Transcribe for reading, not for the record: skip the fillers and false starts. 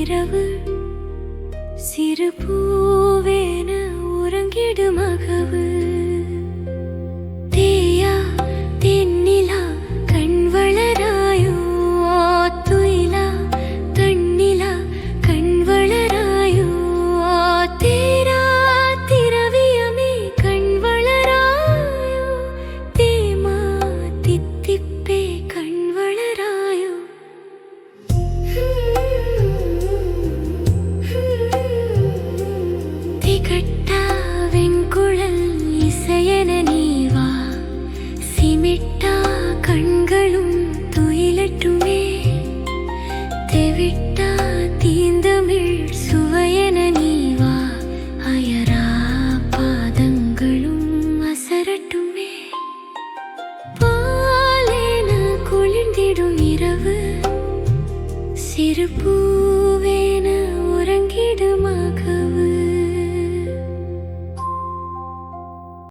இரவு சிறு பூவேன உறங்கிடு மகவு தேயா தென்னிலா கண் வளராயோ துயிலா தன்னிலா கண் வளராயோ தேரா திரவியமே கண் வளராயோ தேமா தித்திப்பே கண் வளராயோ திகட்டா வெண்குழல் இசையென நீவா சிமிட்டா கண்களும் துயிலட்டுமே தெவிட்டா தீந்தமிழ் சுவையென நீவா அயரா பாதங்களும் அசரட்டுமே பாலேன குளிர்ந்திடும் இரவு சிறு பூவேன உறங்கிடுமா